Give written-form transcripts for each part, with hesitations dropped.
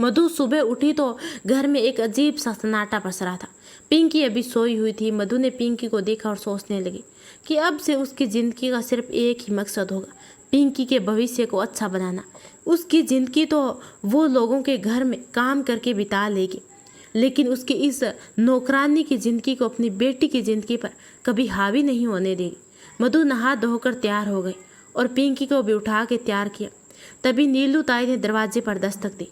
मधु सुबह उठी तो घर में एक अजीब सा सन्नाटा पसरा था। पिंकी अभी सोई हुई थी। मधु ने पिंकी को देखा और सोचने लगी कि अब से उसकी ज़िंदगी का सिर्फ एक ही मकसद होगा, पिंकी के भविष्य को अच्छा बनाना। उसकी ज़िंदगी तो वो लोगों के घर में काम करके बिता लेगी, लेकिन उसकी इस नौकरानी की ज़िंदगी को अपनी बेटी की ज़िंदगी पर कभी हावी नहीं होने देगी। मधु नहा धोकर तैयार हो गई और पिंकी को भी उठा के तैयार किया। तभी नीलू ताई ने दरवाजे पर दस्तक दी।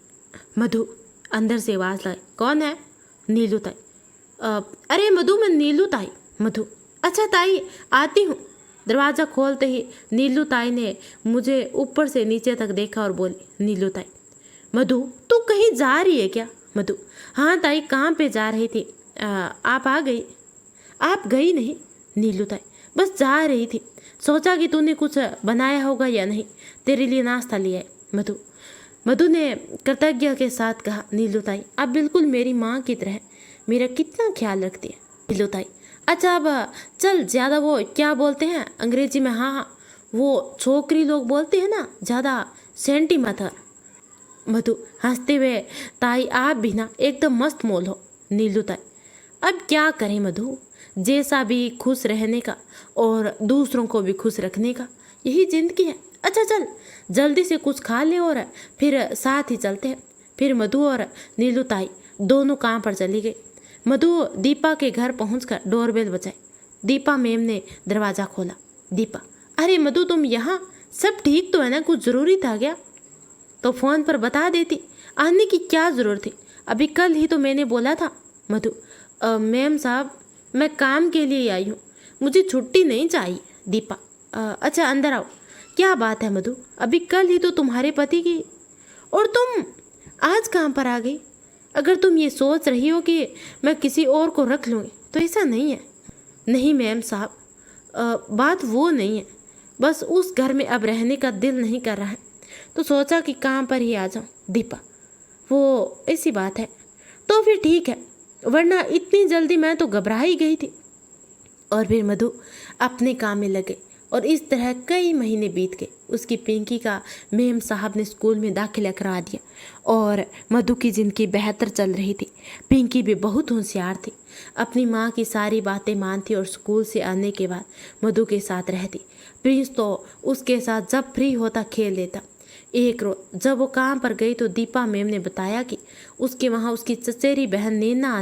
मधु, अंदर से आवाज़ लाई। कौन है? नीलू ताई। अरे मधु, मैं नीलू ताई। मधु, अच्छा ताई, आती हूँ। दरवाज़ा खोलते ही नीलू ताई ने मुझे ऊपर से नीचे तक देखा और बोली, नीलू ताई। मधु, तू कहीं जा रही है क्या? मधु, हाँ ताई, कहाँ पे जा रही थी? आप आ गई? आप गई नहीं? नीलू ताई, बस जा रही थी, सोचा कि तूने कुछ बनाया होगा या नहीं, तेरे लिए नाश्ता लिया है। मधु मधु ने कृतज्ञता के साथ कहा, नीलू ताई, आप बिल्कुल मेरी माँ की तरह मेरा कितना ख्याल रखती है। नीलू ताई, अच्छा अब चल, ज़्यादा वो क्या बोलते हैं अंग्रेजी में, हाँ हाँ, वो छोकरी लोग बोलते हैं ना, ज़्यादा सेंटीमेंटल। मधु हंसते हुए, ताई आप भी ना एकदम मस्त मोल हो। नीलू ताई, अब क्या करें मधु, जैसा भी खुश रहने का और दूसरों को भी खुश रखने का, यही जिंदगी है। अच्छा चल, जल्दी से कुछ खा ले और फिर साथ ही चलते हैं। फिर मधु और नीलू ताई दोनों काम पर चली गई। मधु दीपा के घर पहुंचकर डोरबेल बजाई। दीपा मैम ने दरवाज़ा खोला। दीपा, अरे मधु, तुम यहाँ? सब ठीक तो है ना? कुछ ज़रूरी था क्या? तो फ़ोन पर बता देती, आने की क्या ज़रूरत थी, अभी कल ही तो मैंने बोला था। मधु, मैम साहब, मैं काम के लिए आई हूँ, मुझे छुट्टी नहीं चाहिए। दीपा, अच्छा अंदर आओ। क्या बात है मधु, अभी कल ही तो तुम्हारे पति की, और तुम आज कहाँ पर आ गई? अगर तुम ये सोच रही हो कि मैं किसी और को रख लूँगी तो ऐसा नहीं है। नहीं मैम साहब, बात वो नहीं है, बस उस घर में अब रहने का दिल नहीं कर रहा है, तो सोचा कि काम पर ही आ जाऊँ। दीपा, वो ऐसी बात है तो फिर ठीक है, वरना इतनी जल्दी मैं तो घबरा ही गई थी। और फिर मधु अपने काम में लगे और इस तरह कई महीने बीत गए। उसकी पिंकी का मेम साहब ने स्कूल में दाखिला करा दिया और मधु की ज़िंदगी बेहतर चल रही थी। पिंकी भी बहुत होशियार थी, अपनी माँ की सारी बातें मानती और स्कूल से आने के बाद मधु के साथ रहती। प्रिंस तो उसके साथ जब फ्री होता खेल लेता। एक रोज जब वो काम पर गई तो दीपा मैम ने बताया कि उसके वहाँ उसकी चचेरी बहन नैना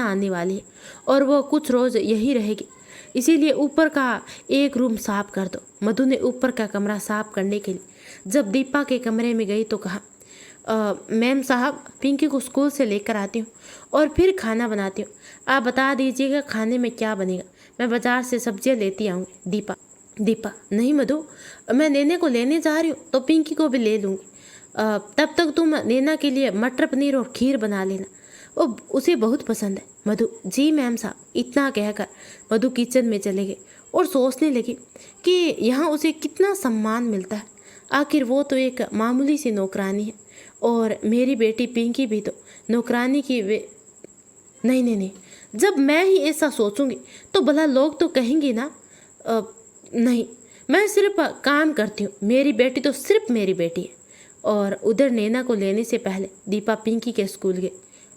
आने वाली है और वो कुछ रोज़ यही रहेगी, इसीलिए ऊपर का एक रूम साफ कर दो। मधु ने ऊपर का कमरा साफ करने के लिए जब दीपा के कमरे में गई तो कहा, मैम साहब, पिंकी को स्कूल से लेकर आती हूँ और फिर खाना बनाती हूँ, आप बता दीजिएगा खाने में क्या बनेगा, मैं बाज़ार से सब्जियाँ लेती आऊँगी। दीपा, नहीं मधु, मैं नैना को लेने जा रही हूँ तो पिंकी को भी ले लूँगी, तब तक तुम नैना के लिए मटर पनीर और खीर बना लेना, वो उसे बहुत पसंद है। मधु, जी मैम साहब। इतना कहकर मधु किचन में चले गए और सोचने लगे कि यहाँ उसे कितना सम्मान मिलता है, आखिर वो तो एक मामूली सी नौकरानी है और मेरी बेटी पिंकी भी तो नौकरानी की नहीं, जब मैं ही ऐसा सोचूंगी तो भला लोग तो कहेंगे ना, नहीं, मैं सिर्फ काम करती हूँ, मेरी बेटी तो सिर्फ मेरी बेटी है। और उधर नैना को लेने से पहले दीपा पिंकी के स्कूल गई।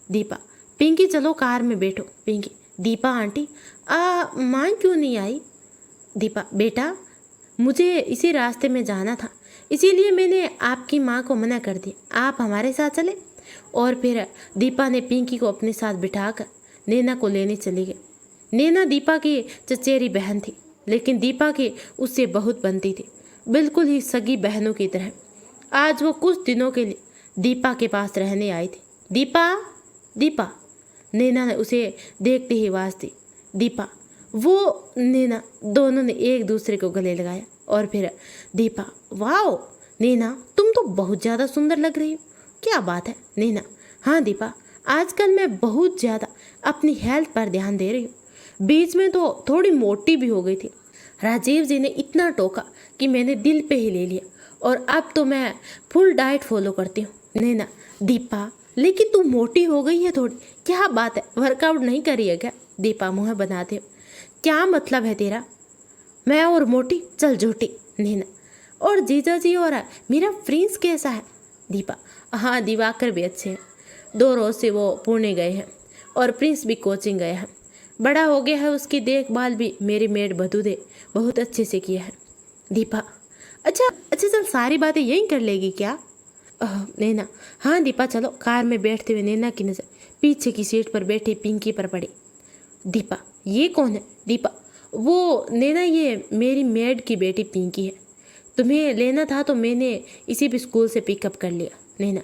दीपा, पिंकी चलो कार में बैठो। पिंकी, दीपा आंटी, माँ क्यों नहीं आई? दीपा, बेटा, मुझे इसी रास्ते में जाना था, इसीलिए मैंने आपकी माँ को मना कर दिया, आप हमारे साथ चले। और फिर दीपा ने पिंकी को अपने साथ बिठाकर नैना को लेने चली गई। नैना दीपा की चचेरी बहन थी, लेकिन दीपा की उससे बहुत बनती थी, बिल्कुल ही सगी बहनों की तरह। आज वो कुछ दिनों के लिए दीपा के पास रहने आई थी। दीपा, नैना ने उसे देखते ही आवाज़ दी। दीपा, वो नैना, दोनों ने एक दूसरे को गले लगाया। और फिर दीपा, वाओ नैना, तुम तो बहुत ज़्यादा सुंदर लग रही हो। क्या बात है? नैना, हाँ दीपा, आजकल मैं बहुत ज़्यादा अपनी हेल्थ पर ध्यान दे रही हूँ, बीच में तो थोड़ी मोटी भी हो गई थी, राजीव जी ने इतना टोका कि मैंने दिल पे ही ले लिया और अब तो मैं फुल डाइट फॉलो करती हूँ। नैना, दीपा, लेकिन तू मोटी हो गई है थोड़ी, क्या बात है, वर्कआउट नहीं करी है क्या? दीपा मुँह बनाते हो, क्या मतलब है तेरा? मैं और मोटी, चल झूठी। नैना, और जीजा जी और मेरा प्रिंस कैसा है? दीपा: हाँ, दिवाकर भी अच्छे हैं। 2 रोज से वो पुणे गए हैं और प्रिंस भी कोचिंग गया है। बड़ा हो गया है, उसकी देखभाल भी मेरी मेड मधु ने बहुत अच्छे से किया है। दीपा: अच्छा अच्छा, चल सारी बातें यहीं कर लेगी क्या? नैना: हाँ दीपा चलो। कार में बैठते हुए नैना की नज़र पीछे की सीट पर बैठी पिंकी पर पड़ी। दीपा: ये कौन है? दीपा: वो नैना, ये मेरी मेड की बेटी पिंकी है। तुम्हें लेना था तो मैंने इसी भी स्कूल से पिकअप कर लिया। नैना: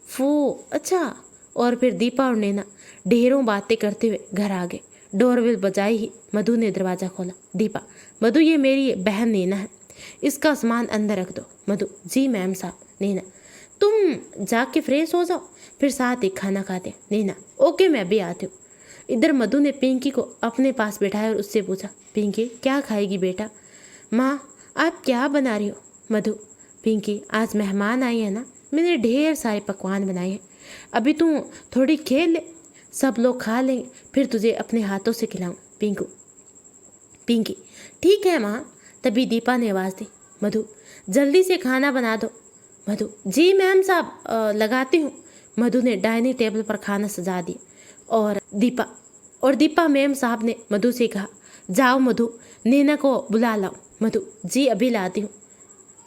फू, अच्छा। और फिर दीपा और नैना ढेरों बातें करते हुए घर आ गए। डोरबेल बजाई ही मधु ने दरवाज़ा खोला। दीपा: मधु, ये मेरी बहन नैना है, इसका सामान अंदर रख दो। मधु: जी मैम साहब। नैना: तुम जाके फ्रेश हो जाओ, फिर साथ ही खाना खाते हैं। नैना: ओके, मैं भी आती हूँ। इधर मधु ने पिंकी को अपने पास बिठाया और उससे पूछा: पिंकी, क्या खाएगी बेटा? माँ, आप क्या बना रही हो? मधु: पिंकी, आज मेहमान आई है ना, मैंने ढेर सारे पकवान बनाए हैं। अभी तू थोड़ी खेल ले, सब लोग खा लेंगे, फिर तुझे अपने हाथों से खिलाऊं। पिंकी: ठीक है माँ। तभी दीपा ने आवाज़ दी: मधु, जल्दी से खाना बना दो। मधु: जी मैम साहब, लगाती हूँ। मधु ने डाइनिंग टेबल पर खाना सजा दिया और दीपा मैम साहब ने मधु से कहा: जाओ मधु, नैना को बुला लाओ। मधु: जी अभी लाती हूँ।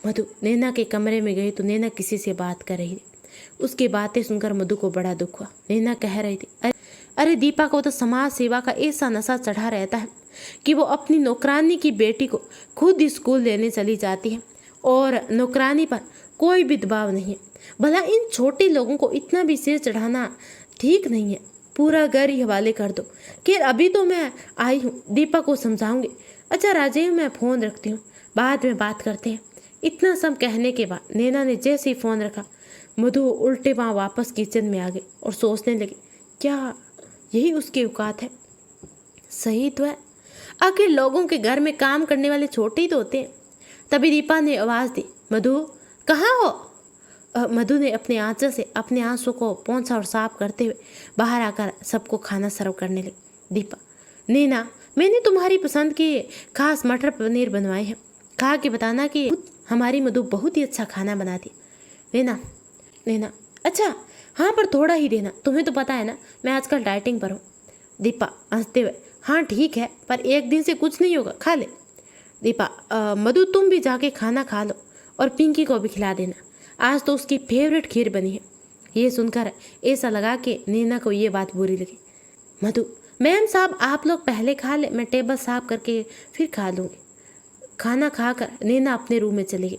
मधु नैना के कमरे में गई तो नैना किसी से बात कर रही थी। उसकी बातें सुनकर मधु को बड़ा दुख हुआ। नैना कह रही थी: अरे दीपा को तो समाज सेवा का ऐसा नशा चढ़ा रहता है कि वो अपनी नौकरानी की बेटी को खुद स्कूल लेने चली जाती है और नौकरानी पर कोई भी दबाव नहीं है। भला इन छोटे लोगों को इतना भी सिर चढ़ाना ठीक नहीं है। पूरा घर ही हवाले कर दो। खैर अभी तो मैं आई हूँ, दीपा को समझाऊंगी। अच्छा राजेव, मैं फ़ोन रखती हूँ, बाद में बात करते हैं। इतना सब कहने के बाद नैना ने जैसे ही फ़ोन रखा, मधु उल्टे पाँव वापस किचन में आ गई और सोचने लगी, क्या यही उसकी औकात है? सही तो है, आखिर लोगों के घर में काम करने वाले छोटे ही तो होते हैं। तभी दीपा ने आवाज़ दी: मधु, कहाँ हो? मधु ने अपने आंचल से अपने आंसू को पोंछा और साफ करते हुए बाहर आकर सबको खाना सर्व करने लगी। दीपा: नैना, मैंने तुम्हारी पसंद के खास मटर पनीर बनवाए हैं, खा के बताना कि हमारी मधु बहुत ही अच्छा खाना बनाती है। नैना: अच्छा हाँ, पर थोड़ा ही देना, तुम्हें तो पता है ना मैं आजकल डाइटिंग पर हूँ। दीपा हंसते हुए: हाँ ठीक है, पर एक दिन से कुछ नहीं होगा, खा ले। दीपा: मधु तुम भी जाके खाना खा लो और पिंकी को भी खिला देना, आज तो उसकी फेवरेट खीर बनी है। ये सुनकर ऐसा लगा कि नैना को ये बात बुरी लगी। मधु: मैम साहब आप लोग पहले खा ले, मैं टेबल साफ करके फिर खा लूँगी। खाना खाकर नैना अपने रूम में चली गई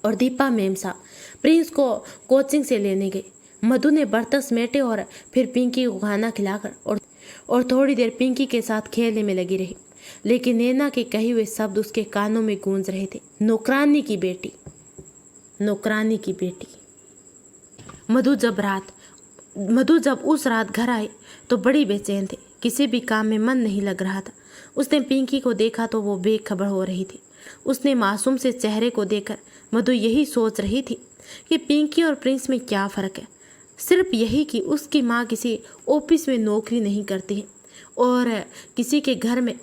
और दीपा मैम साहब प्रिंस को कोचिंग से लेने गई। मधु ने बर्तन समेटे और फिर पिंकी को खाना खिलाकर और थोड़ी देर पिंकी के साथ खेलने में लगी रही। लेकिन नैना के कहे हुए शब्द उसके कानों में गूंज रहे थे: नौकरानी की बेटी, नौकरानी की बेटी। मधु जब उस रात घर आई तो बड़ी बेचैन थी। किसी भी काम में मन नहीं लग रहा था। उसने पिंकी को देखा तो वो बेखबर हो रही थी। उसने मासूम से चेहरे को देखकर मधु यही सोच रही थी कि पिंकी और प्रिंस में क्या फ़र्क है। सिर्फ यही कि उसकी माँ किसी ऑफिस में नौकरी नहीं करती है और किसी के घर में,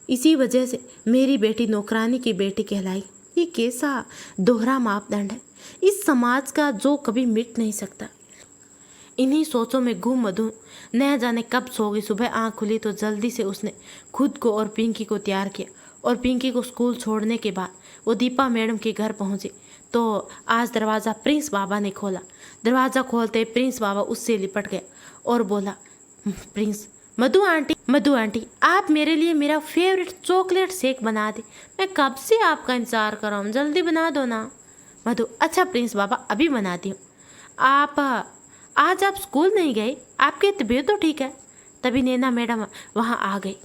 इसी वजह से मेरी बेटी नौकरानी की बेटी कहलाई। ये कैसा दोहरा मापदंड है इस समाज का जो कभी मिट नहीं सकता। इन्हीं सोचों में गुम मधु न जाने कब सो गई। सुबह आँख खुली तो जल्दी से उसने खुद को और पिंकी को तैयार किया और पिंकी को स्कूल छोड़ने के बाद वो दीपा मैडम के घर पहुंची तो आज दरवाज़ा प्रिंस बाबा ने खोला। दरवाज़ा खोलते प्रिंस बाबा उससे लिपट गया और बोला: प्रिंस, मधु आंटी आप मेरे लिए मेरा फेवरेट चॉकलेट शेक बना दे, मैं कब से आपका इंतज़ार कर रहा हूँ, जल्दी बना दो ना। मधु: अच्छा प्रिंस बाबा, अभी बनाती हूँ। आज आप स्कूल नहीं गए, आपकी तबीयत तो ठीक है? तभी नैना मैडम वहाँ आ गई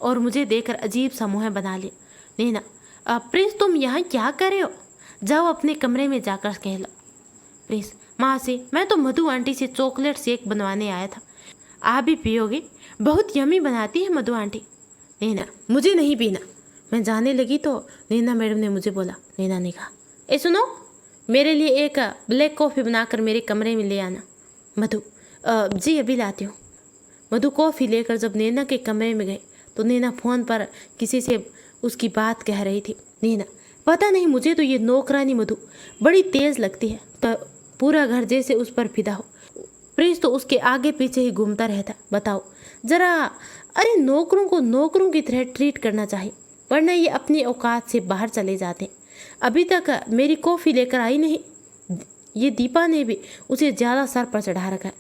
और मुझे देखकर अजीब सा मुँह बना लिया। नैना: प्रिंस तुम यहाँ क्या कर रहे हो? जाओ अपने कमरे में जाकर कह लो। प्रिंस: माँ से मैं तो मधु आंटी से चॉकलेट शेक बनवाने आया था, आप भी पियोगे? बहुत यमी बनाती है मधु आंटी। नैना: मुझे नहीं पीना। मैं जाने लगी तो नैना मैडम ने मुझे बोला। नैना ने कहा: ए सुनो, मेरे लिए एक ब्लैक कॉफ़ी बनाकर मेरे कमरे में ले आना। मधु: जी अभी लाती हूँ। मधु कॉफ़ी लेकर जब नैना के कमरे में गए तो नैना फ़ोन पर किसी से उसकी बात कह रही थी। नैना: पता नहीं, मुझे तो ये नौकरानी मधु बड़ी तेज लगती है। तो पूरा घर जैसे उस पर फिदा हो। प्रिंस तो उसके आगे पीछे ही घूमता रहता। बताओ जरा, अरे नौकरों को नौकरों की तरह ट्रीट करना चाहिए, वरना ये अपनी औकात से बाहर चले जाते हैं। अभी तक मेरी कॉफ़ी लेकर आई नहीं। ये दीपा ने भी उसे ज़्यादा सर पर चढ़ा रखा है।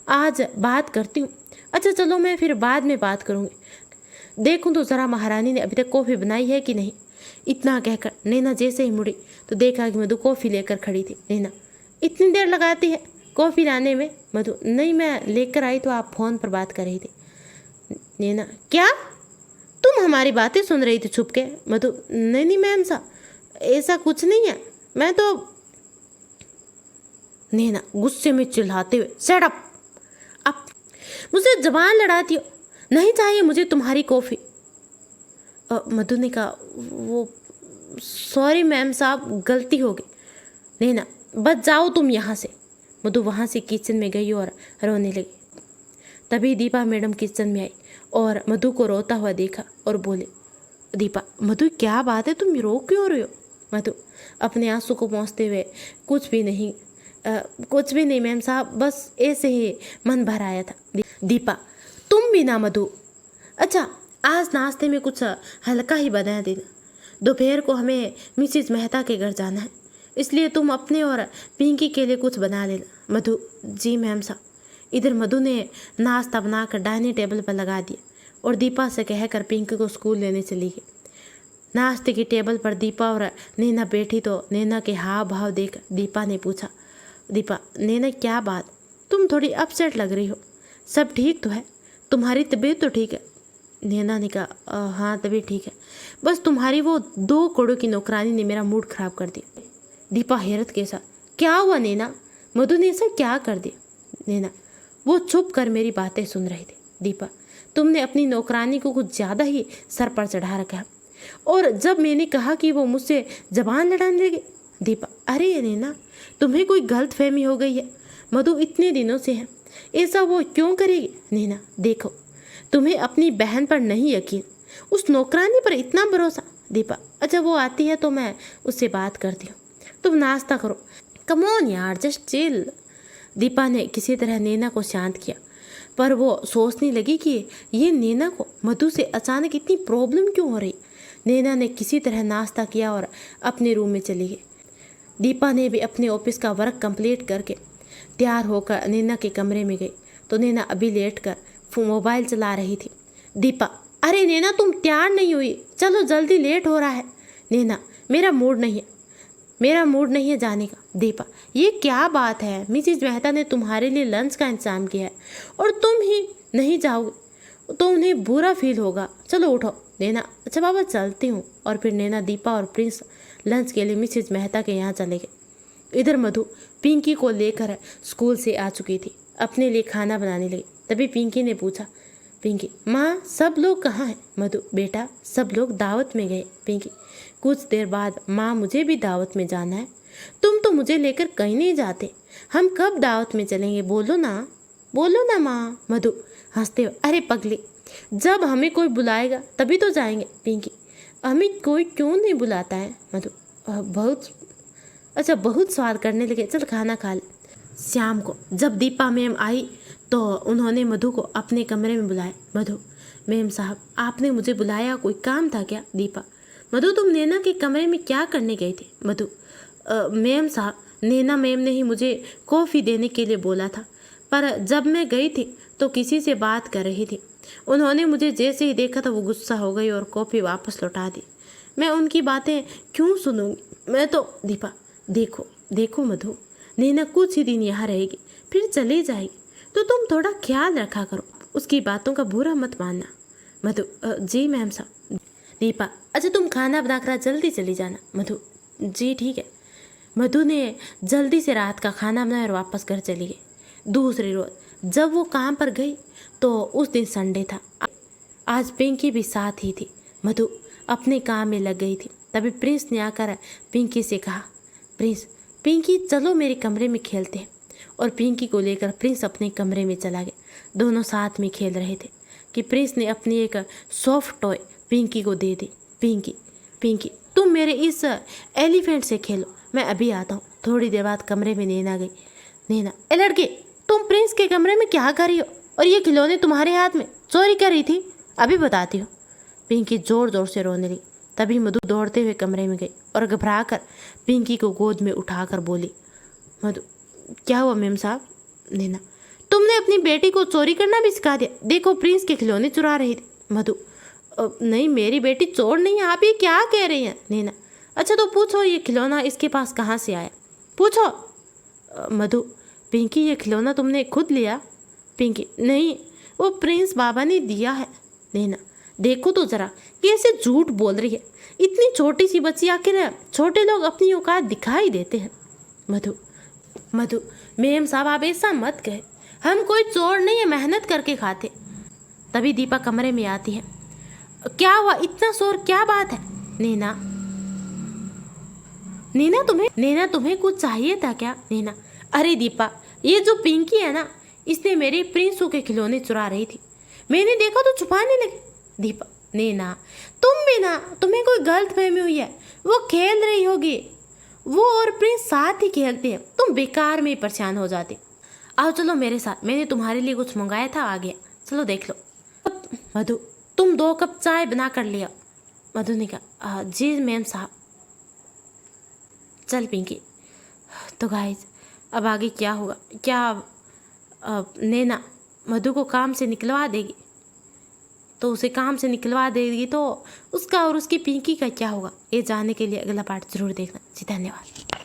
आज बात करती हूँ। अच्छा चलो, मैं फिर बाद में बात करूँगी। देखूँ तो ज़रा महारानी ने अभी तक कॉफ़ी बनाई है कि नहीं। इतना कहकर नैना जैसे ही मुड़ी तो देखा कि मधु कॉफ़ी लेकर खड़ी थी। नैना, इतनी देर लगाती है कॉफ़ी लाने में? मधु, नहीं मैं लेकर आई तो आप फ़ोन पर बात कर रही थी। नैना, क्या तुम हमारी बातें सुन रही थी छुप के? मधु, नहीं मैम साहब, ऐसा कुछ नहीं है, मैं तो। नैना गुस्से में चिल्लाते हुए, शट अप! अब मुझसे जबान लड़ाती हो। नहीं चाहिए मुझे तुम्हारी कॉफ़ी। मधु ने कहा, वो सॉरी मैम साहब, गलती हो गई। नैना, बच जाओ तुम यहाँ से। मधु वहाँ से किचन में गई और रोने लगी। तभी दीपा मैडम किचन में आई और मधु को रोता हुआ देखा और बोले, दीपा, मधु क्या बात है, तुम रो क्यों रहे हो? मधु अपने आंसू को पोंछते हुए, कुछ भी नहीं मैम साहब, बस ऐसे ही मन भर आया था। दीपा, तुम भी ना मधु। अच्छा, आज नाश्ते में कुछ हल्का ही बना देना। दोपहर को हमें मिसेज मेहता के घर जाना है, इसलिए तुम अपने और पिंकी के लिए कुछ बना लेना। मधु, जी मैम साहब। इधर मधु ने नाश्ता बनाकर डाइनिंग टेबल पर लगा दिया और दीपा से कहकर पिंकी को स्कूल लेने चली गई। नाश्ते की टेबल पर दीपा और नैना बैठी तो नैना के हाव भाव देख दीपा ने पूछा, दीपा, नैना क्या बात, तुम थोड़ी अपसेट लग रही हो, सब ठीक तो है? तुम्हारी तबीयत तो ठीक है? नैना ने कहा, हाँ तबीयत ठीक है, बस तुम्हारी वो 2 करोड़ की नौकरानी ने मेरा मूड खराब कर दिया। दीपा हैरत के साथ, क्या हुआ नैना? मधु ने ऐसा क्या कर दिया? नैना, वो छुप कर मेरी बातें सुन रही थी। दीपा, तुमने अपनी नौकरानी को कुछ ज़्यादा ही सर पर चढ़ा रखा है, और जब मैंने कहा कि वो मुझसे जबान लड़ाने लगे। दीपा, अरे नैना, तुम्हें कोई गलत फहमी हो गई है, मधु इतने दिनों से है, ऐसा वो क्यों करेगी? नैना, देखो, तुम्हें अपनी बहन पर नहीं यकीन, उस नौकरानी पर इतना भरोसा। दीपा, अच्छा वो आती है तो मैं उससे बात करती हूँ, तुम नाश्ता करो। कम ऑन यार, जस्ट चिल। दीपा ने किसी तरह नैना को शांत किया, पर वो सोचने लगी कि ये नैना को मधु से अचानक इतनी प्रॉब्लम क्यों हो रही। नैना ने किसी तरह नाश्ता किया और अपने रूम में चली गई। दीपा ने भी अपने ऑफिस का वर्क कंप्लीट करके तैयार होकर नैना के कमरे में गई तो नैना अभी लेटकर मोबाइल चला रही थी। दीपा, अरे नैना, तुम तैयार नहीं हुई, चलो जल्दी, लेट हो रहा है। नैना, मेरा मूड नहीं है जाने का। दीपा, ये क्या बात है, मिसेज मेहता ने तुम्हारे लिए लंच का इंतजाम किया है और तुम ही नहीं जाओगे तो उन्हें बुरा फील होगा, चलो उठो। नैना, अच्छा बाबा चलती हूँ। और फिर नैना, दीपा और प्रिंस लंच के लिए मिसेज मेहता के यहाँ चले गए। इधर मधु पिंकी को लेकर स्कूल से आ चुकी थी, अपने लिए खाना बनाने लगी। तभी पिंकी ने पूछा, पिंकी, माँ सब लोग कहाँ हैं? मधु, बेटा सब लोग दावत में गए। पिंकी, कुछ देर बाद, माँ मुझे भी दावत में जाना है, तुम तो मुझे लेकर कहीं नहीं जाते, हम कब दावत में चलेंगे, बोलो ना माँ। मधु हंसते हुए, अरे पगली, जब हमें कोई बुलाएगा तभी तो जाएंगे। पिंकी, हमें कोई क्यों नहीं बुलाता है? मधु, बहुत स्वाद करने लगे, चल खाना खा ले। शाम को जब दीपा मैम आई तो उन्होंने मधु को अपने कमरे में बुलाया। मधु, मैम साहब आपने मुझे बुलाया, कोई काम था क्या? दीपा, मधु तुम नैना के कमरे में क्या करने गई थी? मधु, मैम साहब नैना मैम ने ही मुझे कॉफ़ी देने के लिए बोला था, पर जब मैं गई थी तो किसी से बात कर रही थी, उन्होंने मुझे जैसे ही देखा था वो गुस्सा हो गई और कॉफ़ी वापस लौटा दी। मैं उनकी बातें क्यों सुनूंगी, मैं तो। दीपा, देखो मधु, नैना कुछ ही दिन यहाँ रहेगी फिर चली जाएगी, तो तुम थोड़ा ख्याल रखा करो, उसकी बातों का बुरा मत मानना। मधु, जी मैम साहब। दीपा, अच्छा तुम खाना बनाकर जल्दी चली जाना। मधु, जी ठीक है। मधु ने जल्दी से रात का खाना बनाया और वापस घर चली गई। दूसरी रोज जब वो काम पर गई तो उस दिन संडे था, आज पिंकी भी साथ ही थी। मधु अपने काम में लग गई थी। तभी प्रिंस ने आकर पिंकी से कहा, प्रिंस, पिंकी चलो मेरे कमरे में खेलते हैं। और पिंकी को लेकर प्रिंस अपने कमरे में चला गया। दोनों साथ में खेल रहे थे कि प्रिंस ने अपनी एक सॉफ्ट टॉय पिंकी को दे दी। पिंकी तुम मेरे इस एलिफेंट से खेलो, मैं अभी आता हूँ। थोड़ी देर बाद कमरे में नैना गई। नैना, ए लड़के, तुम प्रिंस के कमरे में क्या कर रही हो? और ये खिलौने तुम्हारे हाथ में? चोरी कर रही थी? अभी बताती हूँ। पिंकी जोर जोर से रोने लगी। तभी मधु दौड़ते हुए कमरे में गई और घबरा कर पिंकी को गोद में उठाकर बोली, मधु, क्या हुआ मेम साहब? नैना, तुमने अपनी बेटी को चोरी करना भी सिखा दिया। देखो, प्रिंस के खिलौने चुरा रही थी। मधु, नहीं, मेरी बेटी चोर नहीं है, आप ये क्या कह रही हैं? नैना, अच्छा तो पूछो ये खिलौना इसके पास कहाँ से आया? पूछो। मधु, पिंकी, ये खिलौना तुमने खुद लिया? पिंकी, नहीं, वो प्रिंस बाबा ने दिया है। नैना, देखो तो जरा कैसे झूठ बोल रही है। इतनी छोटी सी बच्ची, आखिर छोटे लोग अपनी औकात दिखाई देते हैं। मधु, मेम साहब आप ऐसा मत कहे, हम कोई चोर नहीं है, मेहनत करके खाते। तभी दीपा कमरे में आती है। क्या हुआ, इतना शोर, क्या बात है? नैना तुम्हें कुछ चाहिए था क्या? नैना, अरे दीपा, ये जो पिंकी है ना, इसने मेरे प्रिंसों के खिलौने चुरा रही थी, मैंने देखा तो छुपाने लगी। दीपा, नैना, तुम भी ना, तुम्हें कोई गलतफहमी हुई है, वो खेल रही होगी, वो और प्रिंस साथ ही खेलते हैं, तुम बेकार में ही परेशान हो जाते। आओ चलो मेरे साथ, मैंने तुम्हारे लिए कुछ मंगाया था, आ गया, चलो देख लो। मधु, तुम 2 कप चाय बना कर लिया। मधु ने कहा, जी मैम साहब। चल पिंकी। तो गाइस, अब आगे क्या होगा? क्या नैना मधु को काम से निकलवा देगी? तो उसे काम से निकलवा देगी तो उसका और उसकी पिंकी का क्या होगा? ये जानने के लिए अगला पार्ट जरूर देखना जी। धन्यवाद।